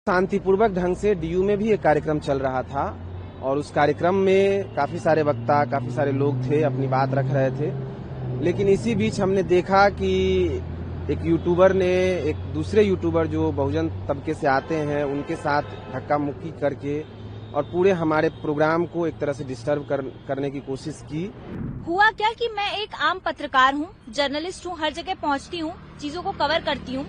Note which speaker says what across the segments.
Speaker 1: शांतिपूर्वक ढंग से डीयू में भी एक कार्यक्रम चल रहा था और उस कार्यक्रम में काफी सारे वक्ता, काफी सारे लोग थे, अपनी बात रख रहे थे। लेकिन इसी बीच हमने देखा कि एक यूट्यूबर ने एक दूसरे यूट्यूबर जो बहुजन तबके से आते हैं उनके साथ धक्का मुक्की करके और पूरे हमारे प्रोग्राम को एक तरह से डिस्टर्ब करने की कोशिश की।
Speaker 2: हुआ क्या कि मैं एक आम पत्रकार हूँ, जर्नलिस्ट हूँ, हर जगह पहुँचती हूँ, चीजों को कवर करती हूँ।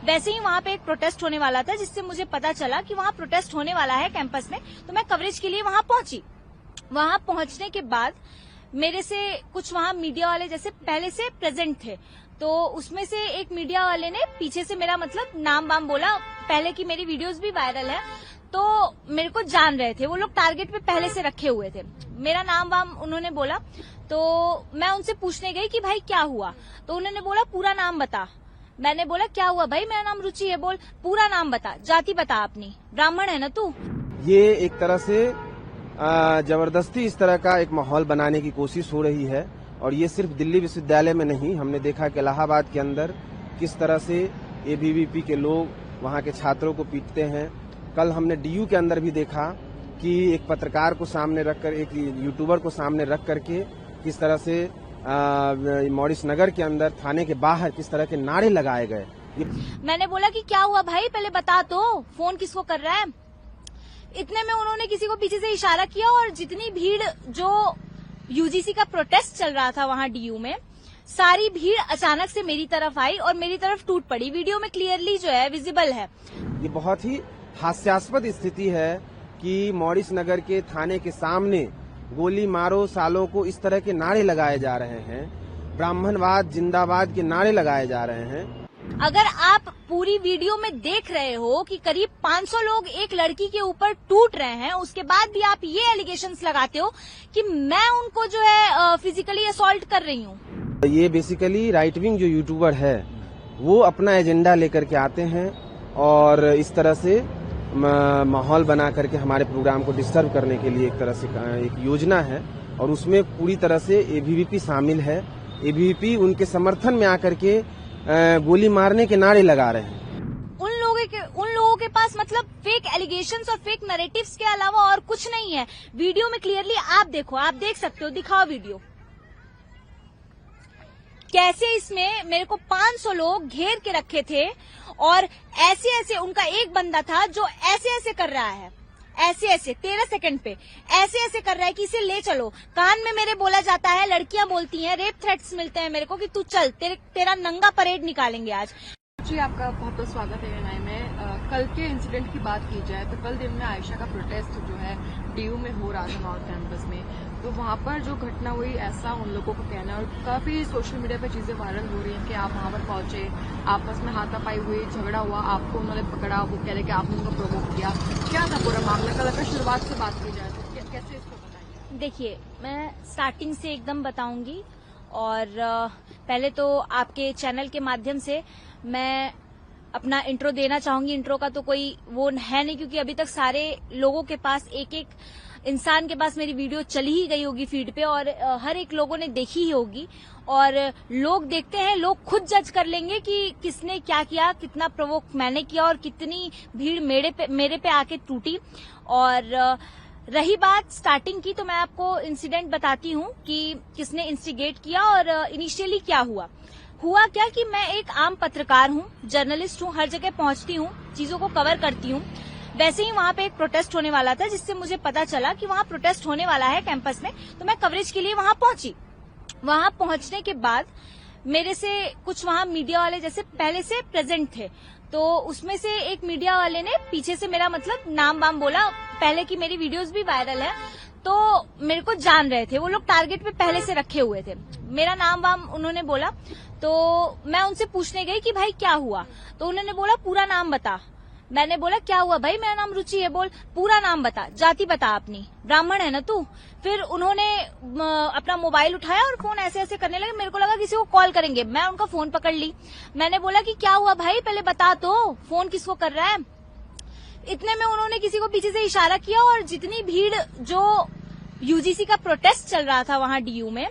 Speaker 2: वैसे ही वहाँ पे एक प्रोटेस्ट होने वाला था, जिससे मुझे पता चला कि वहाँ प्रोटेस्ट होने वाला है कैंपस में, तो मैं कवरेज के लिए वहाँ पहुंची। वहाँ पहुंचने के बाद मेरे से कुछ वहाँ मीडिया वाले जैसे पहले से प्रेजेंट थे, तो उसमें से एक मीडिया वाले ने पीछे से मेरा मतलब नाम वाम बोला। पहले की मेरी वीडियोस भी वायरल है, तो मेरे को जान रहे थे, वो लोग टारगेट पे पहले से रखे हुए थे। मेरा नाम वाम उन्होंने बोला, तो मैं उनसे पूछने गई कि भाई क्या हुआ, तो उन्होंने बोला पूरा नाम बता। मैंने बोला क्या हुआ भाई, मेरा नाम रुचि है, बोल पूरा नाम बता, जाति बता अपनी, ब्राह्मण है ना तू।
Speaker 1: ये एक तरह से जबरदस्ती इस तरह का एक माहौल बनाने की कोशिश हो रही है और ये सिर्फ दिल्ली विश्वविद्यालय में नहीं, हमने देखा कि इलाहाबाद के अंदर किस तरह से एबीवीपी के लोग वहाँ के छात्रों को पीटते हैं। कल हमने डीयू के अंदर भी देखा कि एक पत्रकार को सामने रखकर, एक यूट्यूबर को सामने रख करके किस तरह से मॉरिस नगर के अंदर थाने के बाहर किस तरह के नारे लगाए गए।
Speaker 2: मैंने बोला कि क्या हुआ भाई, पहले बता तो, फोन किसको कर रहा है। इतने में उन्होंने किसी को पीछे से इशारा किया और जितनी भीड़, जो यूजीसी का प्रोटेस्ट चल रहा था वहाँ डीयू में, सारी भीड़ अचानक से मेरी तरफ आई और मेरी तरफ टूट पड़ी। वीडियो में क्लियरली जो है विजिबल है।
Speaker 1: ये बहुत ही हास्यास्पद स्थिति है कि मॉरिस नगर के थाने के सामने गोली मारो सालों को इस तरह के नारे लगाए जा रहे हैं, ब्राह्मणवाद जिंदाबाद के नारे लगाए जा रहे हैं।
Speaker 2: अगर आप पूरी वीडियो में देख रहे हो कि करीब 500 लोग एक लड़की के ऊपर टूट रहे हैं, उसके बाद भी आप ये एलिगेशंस लगाते हो कि मैं उनको जो है फिजिकली असॉल्ट कर रही हूँ।
Speaker 1: ये बेसिकली राइट विंग जो यूट्यूबर है वो अपना एजेंडा लेकर के आते हैं और इस तरह से माहौल बना करके हमारे प्रोग्राम को डिस्टर्ब करने के लिए एक तरह से एक योजना है और उसमें पूरी तरह से एबीवीपी शामिल है। एबीवीपी उनके समर्थन में आकर के गोली मारने के नारे लगा रहे हैं।
Speaker 2: उन लोगों के पास मतलब फेक एलिगेशंस और फेक नैरेटिव्स के अलावा और कुछ नहीं है। वीडियो में क्लियरली आप देखो, आप देख सकते हो, दिखाओ वीडियो। कैसे इसमें मेरे को 500 लोग घेर के रखे थे और ऐसे ऐसे, उनका एक बंदा था जो ऐसे ऐसे कर रहा है, ऐसे ऐसे 13 सेकंड पे ऐसे ऐसे कर रहा है कि इसे ले चलो। कान में मेरे बोला जाता है, लड़कियां बोलती हैं, रेप थ्रेट्स मिलते हैं मेरे को कि तू चल, तेरा नंगा परेड निकालेंगे आज।
Speaker 3: जी, आपका बहुत बहुत स्वागत है एएनआई में। कल के इंसिडेंट की बात की जाए तो कल दिन में आयशा का प्रोटेस्ट जो है डीयू में हो रहा था नॉर्थ कैंपस में, तो वहाँ पर जो घटना हुई ऐसा उन लोगों को कहना, और काफी सोशल मीडिया पे चीजें वायरल हो रही हैं कि आप वहाँ पर पहुंचे, आपस में हाथापाई हुई, झगड़ा हुआ, आपको उन्होंने पकड़ा, वो कह रहे कि आपने उनको प्रोवोक किया। क्या था पूरा मामला? कल अगर शुरुआत से बात की जाए तो कैसे इसको बताएंगे?
Speaker 2: देखिए, मैं स्टार्टिंग से एकदम बताऊंगी और पहले तो आपके चैनल के माध्यम से मैं अपना इंट्रो देना चाहूंगी। इंट्रो का तो कोई वो है नहीं, क्योंकि अभी तक सारे लोगों के पास, एक एक इंसान के पास मेरी वीडियो चली ही गई होगी फीड पे और हर एक लोगों ने देखी ही होगी और लोग देखते हैं, लोग खुद जज कर लेंगे कि किसने क्या किया, कितना प्रोवोक मैंने किया और कितनी भीड़ मेरे पे आके टूटी। और रही बात स्टार्टिंग की, तो मैं आपको इंसिडेंट बताती हूँ कि किसने इंस्टिगेट किया और इनिशियली क्या हुआ। हुआ क्या कि मैं एक आम पत्रकार हूँ, जर्नलिस्ट हूँ, हर जगह पहुँचती हूँ, चीजों को कवर करती हूँ। वैसे ही वहाँ पे एक प्रोटेस्ट होने वाला था, जिससे मुझे पता चला कि वहाँ प्रोटेस्ट होने वाला है कैंपस में, तो मैं कवरेज के लिए वहाँ पहुंची। वहाँ पहुंचने के बाद मेरे से कुछ वहाँ मीडिया वाले जैसे पहले से प्रेजेंट थे, तो उसमें से एक मीडिया वाले ने पीछे से मेरा मतलब नाम वाम बोला। पहले की मेरी वीडियोस भी वायरल है, तो मेरे को जान रहे थे, वो लोग टारगेट पे पहले से रखे हुए थे। मेरा नाम वाम उन्होंने बोला, तो मैं उनसे पूछने गई कि भाई क्या हुआ, तो उन्होंने बोला पूरा नाम बता। मैंने बोला क्या हुआ भाई, मेरा नाम रुचि है, बोल पूरा नाम बता, जाति बता अपनी, ब्राह्मण है ना तू। फिर उन्होंने अपना मोबाइल उठाया और फोन ऐसे ऐसे करने लगे। मेरे को लगा किसी को कॉल करेंगे, मैं उनका फोन पकड़ ली। मैंने बोला कि क्या हुआ भाई, पहले बता तो, फोन किसको कर रहा है। इतने में उन्होंने किसी को पीछे से इशारा किया और जितनी भीड़, जो यूजीसी का प्रोटेस्ट चल रहा था वहाँ डीयू में,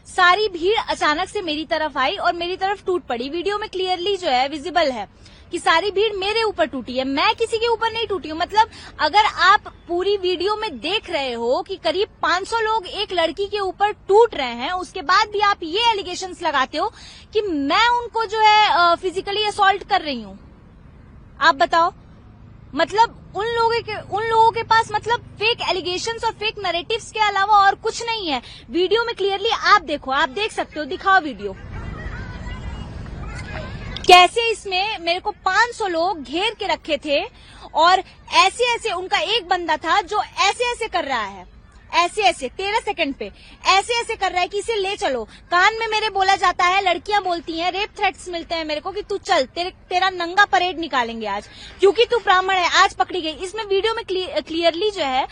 Speaker 2: सारी भीड़ अचानक से मेरी तरफ आई और मेरी तरफ टूट पड़ी। वीडियो में क्लियरली जो है विजिबल है कि सारी भीड़ मेरे ऊपर टूटी है, मैं किसी के ऊपर नहीं टूटी हूँ। मतलब अगर आप पूरी वीडियो में देख रहे हो कि करीब 500 लोग एक लड़की के ऊपर टूट रहे हैं, उसके बाद भी आप ये एलिगेशंस लगाते हो कि मैं उनको जो है फिजिकली असॉल्ट कर रही हूँ। आप बताओ, मतलब उन लोगों के पास मतलब फेक एलिगेशंस और फेक नैरेटिव्स के अलावा और कुछ नहीं है। वीडियो में क्लियरली आप देखो, आप देख सकते हो, दिखाओ वीडियो। कैसे इसमें मेरे को 500 लोग घेर के रखे थे और ऐसे ऐसे उनका एक बंदा था जो ऐसे ऐसे कर रहा है, ऐसे ऐसे 13 सेकंड पे ऐसे ऐसे कर रहा है कि इसे ले चलो। कान में मेरे बोला जाता है, लड़कियां बोलती हैं, रेप थ्रेट्स मिलते हैं मेरे को कि तू चल, तेरा नंगा परेड निकालेंगे आज, क्योंकि तू ब्राह्मण है, आज पकड़ी गई। इसमें वीडियो में क्लियरली जो है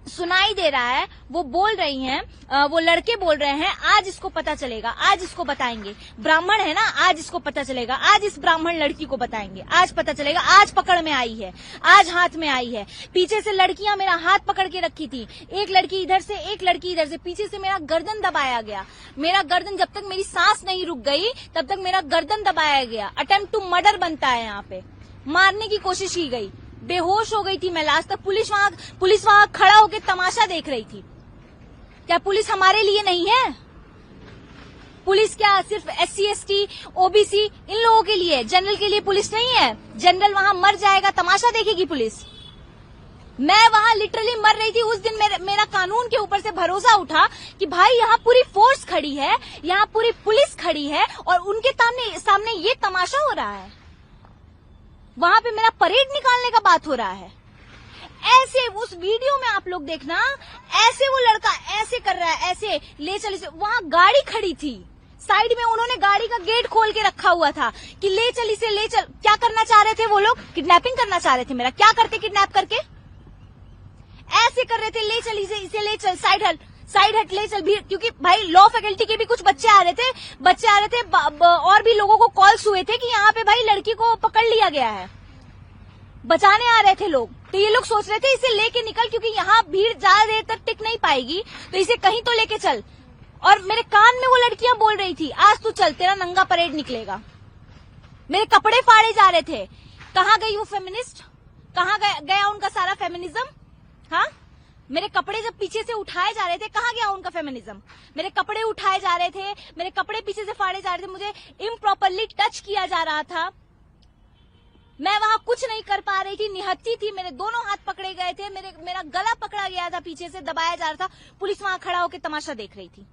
Speaker 2: सुनाई दे रहा है, वो बोल रही हैं, वो लड़के बोल रहे हैं, आज इसको पता चलेगा, आज इसको बताएंगे, ब्राह्मण है ना, आज इसको पता चलेगा, आज इस ब्राह्मण लड़की को बताएंगे, आज पता चलेगा, आज पकड़ में आई है, आज हाथ में आई है। पीछे से लड़कियां मेरा हाथ पकड़ के रखी थी, एक लड़की इधर से, एक लड़की इधर से, पीछे से मेरा गर्दन दबाया गया। मेरा गर्दन, जब तक मेरी सांस नहीं रुक गई तब तक मेरा गर्दन दबाया गया। अटेम्प्ट टू मर्डर बनता है यहाँ पे, मारने की कोशिश की गई। बेहोश हो गई थी मैं लास्ट तक। पुलिस वहां खड़ा होकर तमाशा देख रही थी। क्या पुलिस हमारे लिए नहीं है? पुलिस क्या सिर्फ SC ST OBC इन लोगों के लिए, जनरल के लिए पुलिस नहीं है? जनरल वहां मर जाएगा, तमाशा देखेगी पुलिस? मैं वहां लिटरली मर रही थी। उस दिन मेरा कानून के ऊपर से भरोसा उठा कि भाई यहाँ पूरी फोर्स खड़ी है, यहाँ पूरी पुलिस खड़ी है और उनके सामने ये तमाशा हो रहा है। वहां पे मेरा परेड निकालने का बात हो रहा है। ऐसे उस वीडियो में आप लोग देखना, ऐसे वो लड़का ऐसे कर रहा है, ऐसे ले चल। वहां गाड़ी खड़ी थी, साइड में उन्होंने गाड़ी का गेट खोल के रखा हुआ था कि ले चल इसे, ले चल। क्या करना चाह रहे थे वो लोग? किडनैपिंग करना चाह रहे थे मेरा। क्या करते किडनैप करके? ऐसे कर रहे थे, ले चल इसे ले चल, साइड हट ले चल। भीड़, क्योंकि भाई लॉ फैकल्टी के भी कुछ बच्चे आ रहे थे और भी लोगों को कॉल्स हुए थे कि यहाँ पे भाई लड़की को पकड़ लिया गया है, बचाने आ रहे थे लोग। तो ये लोग सोच रहे थे इसे लेके निकल, क्योंकि यहाँ भीड़ ज्यादा देर तक टिक नहीं पाएगी, तो इसे कहीं तो लेके चल। और मेरे कान में वो लड़कियां बोल रही थी, आज तू चल, तेरा नंगा परेड निकलेगा। मेरे कपड़े फाड़े जा रहे थे। कहाँ गई वो फेमिनिस्ट? कहाँ गया उनका सारा फेमिनिज्म? हाँ, मेरे कपड़े जब पीछे से उठाए जा रहे थे, कहाँ गया उनका फेमिनिज्म? मेरे कपड़े उठाए जा रहे थे, मेरे कपड़े पीछे से फाड़े जा रहे थे, मुझे इम्प्रॉपरली टच किया जा रहा था। मैं वहां कुछ नहीं कर पा रही थी, निहत्थी थी। मेरे दोनों हाथ पकड़े गए थे, मेरा गला पकड़ा गया था, पीछे से दबाया जा रहा था। पुलिस वहां खड़ा होकर तमाशा देख रही थी।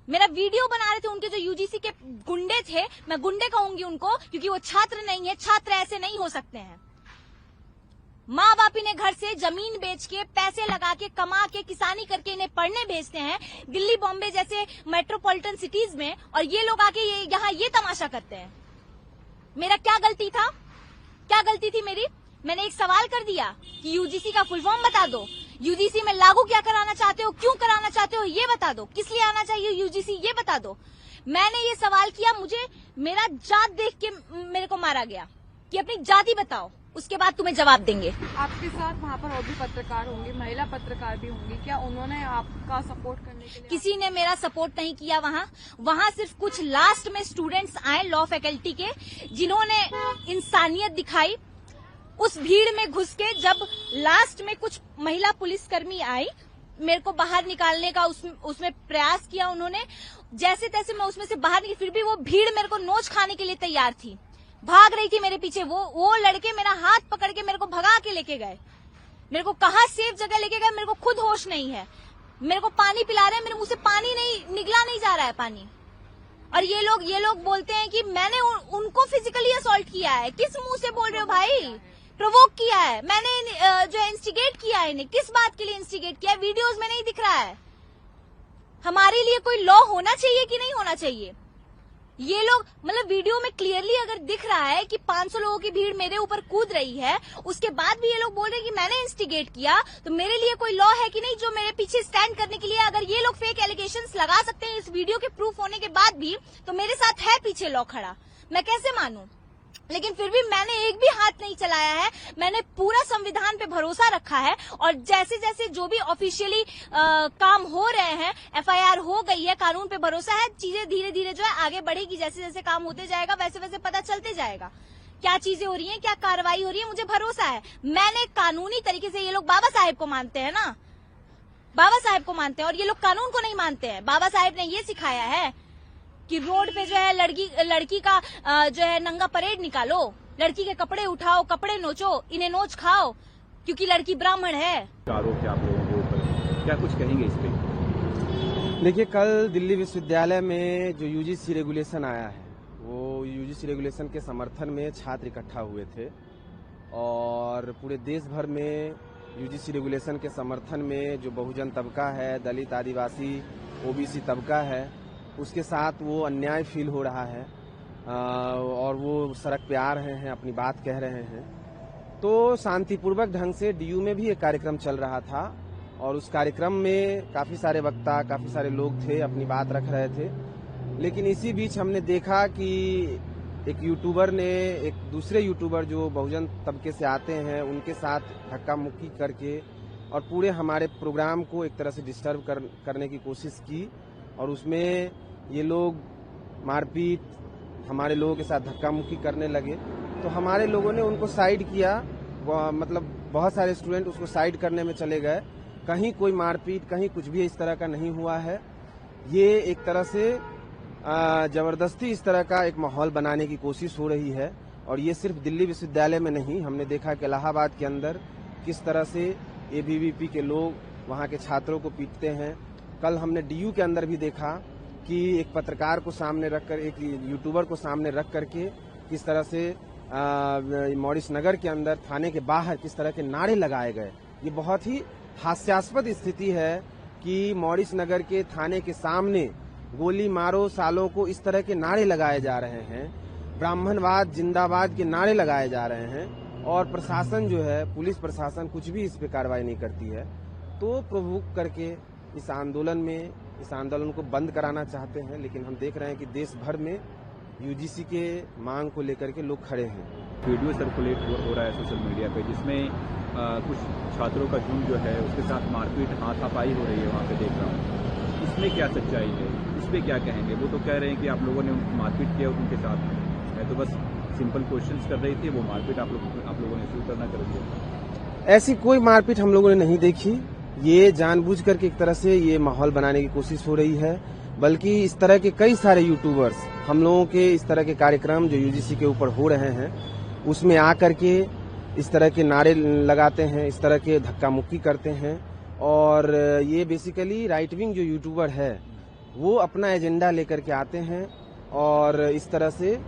Speaker 2: मेरा वीडियो बना रहे थे उनके जो UGC के गुंडे थे, मैं गुंडे कहूंगी उनको, क्योंकि वो छात्र नहीं है। छात्र ऐसे नहीं हो सकते हैं। माँ बाप इन्हें घर से जमीन बेच के, पैसे लगा के, कमा के, किसानी करके इन्हें पढ़ने भेजते हैं दिल्ली बॉम्बे जैसे मेट्रोपॉलिटन सिटीज में, और ये लोग आके यहाँ ये तमाशा करते हैं। मेरा क्या गलती था? क्या गलती थी मेरी? मैंने एक सवाल कर दिया कि UGC का फुल फॉर्म बता दो, UGC में लागू क्या कराना चाहते हो, क्यों कराना चाहते हो, ये बता दो, किस लिए आना चाहिए UGC, ये बता दो। मैंने ये सवाल किया, मुझे मेरा जात देख के मेरे को मारा गया कि अपनी जाति बताओ, उसके बाद तुम्हें जवाब देंगे।
Speaker 3: आपके साथ वहाँ पर और भी पत्रकार होंगे, महिला पत्रकार भी होंगी, क्या उन्होंने आपका सपोर्ट करने के लिए?
Speaker 2: किसी ने मेरा सपोर्ट नहीं किया। वहाँ सिर्फ कुछ लास्ट में स्टूडेंट्स आए लॉ फैकल्टी के, जिन्होंने इंसानियत दिखाई। उस भीड़ में घुस के जब लास्ट में कुछ महिला पुलिसकर्मी आई, मेरे को बाहर निकालने का उसमें प्रयास किया उन्होंने। जैसे तैसे मैं उसमें से बाहर निकली, फिर भी वो भीड़ मेरे को नोच खाने के लिए तैयार थी, भाग रही थी मेरे पीछे। वो लड़के मेरा हाथ पकड़ के मेरे को भगा के लेके गए। मेरे को कहाँ सेफ जगह लेके गए, मेरे को खुद होश नहीं है। मेरे को पानी पिला रहे हैं, मेरे मुंह से पानी निकला नहीं जा रहा है पानी। और ये लोग बोलते हैं कि मैंने उनको फिजिकली असॉल्ट किया है। किस मुंह से बोल रहे हो भाई? प्रोवोक किया है मैंने, जो इंस्टिगेट किया है इन्हें। किस बात के लिए इंस्टिगेट किया है? वीडियोस में नहीं दिख रहा है। हमारे लिए कोई लॉ होना चाहिए कि नहीं होना चाहिए? ये लोग मतलब वीडियो में क्लियरली अगर दिख रहा है कि 500 लोगों की भीड़ मेरे ऊपर कूद रही है, उसके बाद भी ये लोग बोल रहे हैं कि मैंने इंस्टिगेट किया, तो मेरे लिए कोई लॉ है कि नहीं जो मेरे पीछे स्टैंड करने के लिए? अगर ये लोग फेक एलिगेशंस लगा सकते हैं इस वीडियो के प्रूफ होने के बाद भी, तो मेरे साथ है पीछे लॉ खड़ा। मैं कैसे मानूं? लेकिन फिर भी मैंने एक भी हाथ नहीं चलाया है। मैंने पूरा संविधान पे भरोसा रखा है और जैसे जैसे जो भी ऑफिशियली काम हो रहे हैं, एफआईआर हो गई है, कानून पे भरोसा है, चीजें धीरे धीरे जो है आगे बढ़ेगी। जैसे जैसे काम होते जाएगा वैसे वैसे पता चलते जाएगा क्या चीजें हो रही हैं, क्या कार्रवाई हो रही है। मुझे भरोसा है। मैंने कानूनी तरीके से, ये लोग बाबा साहेब को मानते हैं ना, बाबा साहेब को मानते हैं और ये लोग कानून को नहीं मानते हैं। बाबा साहेब ने ये सिखाया है कि रोड पे जो है लड़की का जो है नंगा परेड निकालो, लड़की के कपड़े उठाओ, कपड़े नोचो, इन्हें नोच खाओ क्योंकि लड़की ब्राह्मण है।
Speaker 4: आरोप है आप लोगों के ऊपर, क्या कुछ कहेंगे इस पे?
Speaker 1: देखिए, कल दिल्ली विश्वविद्यालय में जो यूजीसी रेगुलेशन आया है, वो यूजीसी रेगुलेशन के समर्थन में छात्र इकट्ठा हुए थे और पूरे देश भर में यूजीसी रेगुलेशन के समर्थन में जो बहुजन तबका है, दलित, आदिवासी, ओबीसी तबका है, उसके साथ वो अन्याय फील हो रहा है और वो सड़क पे आ रहे हैं, अपनी बात कह रहे हैं। तो शांतिपूर्वक ढंग से डीयू में भी एक कार्यक्रम चल रहा था और उस कार्यक्रम में काफी सारे वक्ता, काफी सारे लोग थे, अपनी बात रख रहे थे। लेकिन इसी बीच हमने देखा कि एक यूट्यूबर ने एक दूसरे यूट्यूबर जो बहुजन तबके से आते हैं उनके साथ धक्का मुक्की करके और पूरे हमारे प्रोग्राम को एक तरह से डिस्टर्ब करने की कोशिश की और उसमें ये लोग मारपीट, हमारे लोगों के साथ धक्का मुक्की करने लगे। तो हमारे लोगों ने उनको साइड किया, मतलब बहुत सारे स्टूडेंट उसको साइड करने में चले गए। कहीं कोई मारपीट, कहीं कुछ भी इस तरह का नहीं हुआ है। ये एक तरह से जबरदस्ती इस तरह का एक माहौल बनाने की कोशिश हो रही है और ये सिर्फ दिल्ली विश्वविद्यालय में नहीं, हमने देखा कि इलाहाबाद के अंदर किस तरह से एबीवीपी के लोग वहाँ के छात्रों को पीटते हैं। कल हमने डीयू के अंदर भी देखा कि एक पत्रकार को सामने रखकर, एक यूट्यूबर को सामने रख करके किस तरह से मॉरिस नगर के अंदर थाने के बाहर किस तरह के नारे लगाए गए। ये बहुत ही हास्यास्पद स्थिति है कि मॉरिस नगर के थाने के सामने गोली मारो सालों को इस तरह के नारे लगाए जा रहे हैं, ब्राह्मणवाद जिंदाबाद के नारे लगाए जा रहे हैं और प्रशासन जो है, पुलिस प्रशासन कुछ भी इस पे कार्रवाई नहीं करती है। तो प्रोवोक करके इस आंदोलन को बंद कराना चाहते हैं। लेकिन हम देख रहे हैं कि देश भर में यूजीसी के मांग को लेकर के लोग खड़े हैं।
Speaker 4: वीडियो सर्कुलेट हो रहा है सोशल मीडिया पे जिसमें कुछ छात्रों का झुंड जो है उसके साथ मारपीट, हाथापाई हो रही है, वहाँ पे देख रहा हूँ। इसमें क्या सच्चाई है, इस पे क्या कहेंगे? वो तो कह रहे हैं कि आप लोगों ने मारपीट किया उनके साथ। मैं तो बस सिंपल क्वेश्चंस कर रही थी, वो मारपीट आप लोगों ने शुरू करना कर दिया।
Speaker 1: ऐसी कोई मारपीट हम लोगों ने नहीं देखी। ये जानबूझ करके एक तरह से ये माहौल बनाने की कोशिश हो रही है। बल्कि इस तरह के कई सारे यूट्यूबर्स हम लोगों के इस तरह के कार्यक्रम जो यूजीसी के ऊपर हो रहे हैं उसमें आकर के इस तरह के नारे लगाते हैं, इस तरह के धक्का मुक्की करते हैं और ये बेसिकली राइट विंग जो यूट्यूबर है वो अपना एजेंडा लेकर के आते हैं और इस तरह से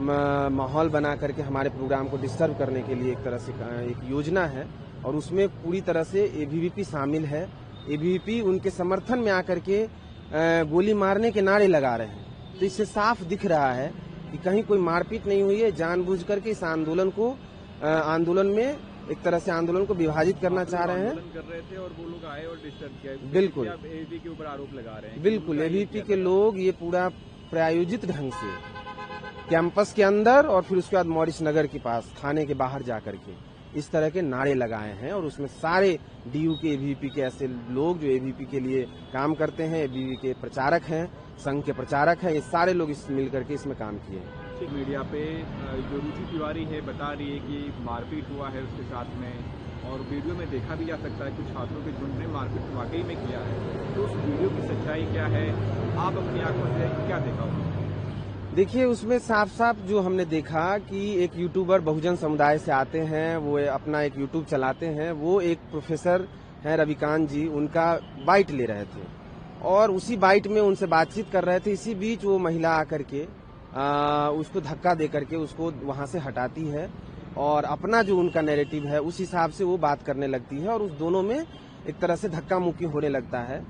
Speaker 1: माहौल बना करके हमारे प्रोग्राम को डिस्टर्ब करने के लिए एक तरह से एक योजना है और उसमें पूरी तरह से एबीवीपी शामिल है। एबीवीपी उनके समर्थन में आकर के गोली मारने के नारे लगा रहे हैं। तो इससे साफ दिख रहा है कि कहीं कोई मारपीट नहीं हुई है। जानबूझ करके इस आंदोलन में एक तरह से आंदोलन को विभाजित करना चाह रहे हैं।
Speaker 4: कर रहे थे और वो लोग आए और डिस्टर्ब किया।
Speaker 1: बिल्कुल,
Speaker 4: एबीवीपी के ऊपर आरोप लगा रहे हैं।
Speaker 1: बिल्कुल, एबीवीपी के लोग ये पूरा प्रायोजित ढंग से कैंपस के अंदर और फिर उसके बाद मॉरिस नगर के पास थाने के बाहर जाकर के इस तरह के नारे लगाए हैं और उसमें सारे डीयू के एबीवीपी के ऐसे लोग जो एबीवीपी के लिए काम करते हैं, एबीवीपी के प्रचारक हैं, संघ के प्रचारक हैं, ये सारे लोग इस मिलकर के इसमें काम किए हैं।
Speaker 4: मीडिया पे जो रुचि तिवारी है बता रही है कि मारपीट हुआ है उसके साथ में और वीडियो में देखा भी जा सकता है कुछ छात्रों के झुंड ने मारपीट वाकई में किया है। तो उस वीडियो की सच्चाई क्या है, आप अपनी आंखों से क्या देखा?
Speaker 1: देखिए, उसमें साफ साफ जो हमने देखा कि एक यूट्यूबर बहुजन समुदाय से आते हैं, वो अपना एक यूट्यूब चलाते हैं, वो एक प्रोफेसर हैं रविकांत जी, उनका बाइट ले रहे थे और उसी बाइट में उनसे बातचीत कर रहे थे। इसी बीच वो महिला आकर के उसको धक्का दे करके उसको वहां से हटाती है और अपना जो उनका नैरेटिव है उस हिसाब से वो बात करने लगती है और उस दोनों में एक तरह से धक्का मुक्की होने लगता है।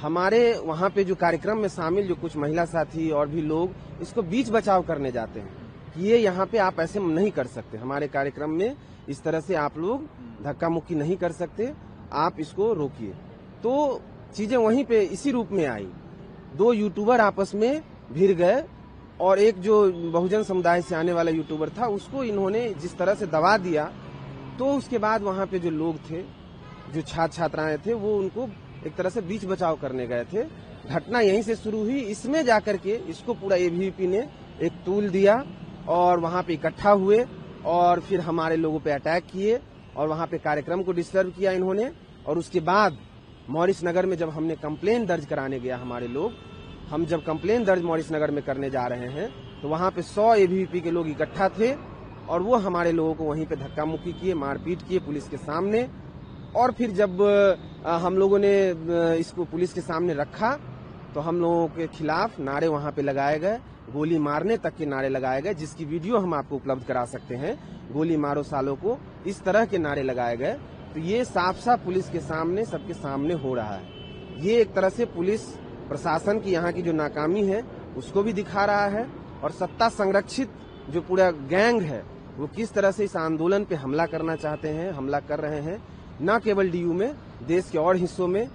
Speaker 1: हमारे वहाँ पे जो कार्यक्रम में शामिल जो कुछ महिला साथी और भी लोग इसको बीच बचाव करने जाते हैं कि ये यहाँ पे आप ऐसे नहीं कर सकते, हमारे कार्यक्रम में इस तरह से आप लोग धक्का मुक्की नहीं कर सकते, आप इसको रोकिए। तो चीजें वहीं पे इसी रूप में आई, दो यूट्यूबर आपस में भिड़ गए और एक जो बहुजन समुदाय से आने वाला यूट्यूबर था उसको इन्होंने जिस तरह से दबा दिया, तो उसके बाद वहां पे जो लोग थे, जो छात्र छात्राएं थे, वो उनको एक तरह से बीच बचाव करने गए थे। घटना यहीं से शुरू हुई। इसमें जाकर के इसको पूरा एबीवीपी ने एक तूल दिया और वहां पे इकट्ठा हुए और फिर हमारे लोगों पे अटैक किए और वहां पे कार्यक्रम को डिस्टर्ब किया इन्होंने। और उसके बाद मॉरिस नगर में जब हमने कंप्लेन दर्ज कराने गया, हमारे लोग, हम जब कंप्लेन दर्ज मॉरिस नगर में करने जा रहे हैं तो वहां पे 100 एबीवीपी के लोग इकट्ठा थे और वो हमारे लोगों को वहीं पे धक्का मुक्की किए, मारपीट किए पुलिस के सामने। और फिर जब हम लोगों ने इसको पुलिस के सामने रखा तो हम लोगों के खिलाफ नारे वहां पे लगाए गए, गोली मारने तक के नारे लगाए गए, जिसकी वीडियो हम आपको उपलब्ध करा सकते हैं। गोली मारो सालों को, इस तरह के नारे लगाए गए। तो ये साफ साफ पुलिस के सामने, सबके सामने हो रहा है। ये एक तरह से पुलिस प्रशासन की यहाँ की जो नाकामी है उसको भी दिखा रहा है और सत्ता संरक्षित जो पूरा गैंग है वो किस तरह से इस आंदोलन पे हमला करना चाहते हैं, हमला कर रहे हैं, न केवल डीयू में, देश के और हिस्सों में।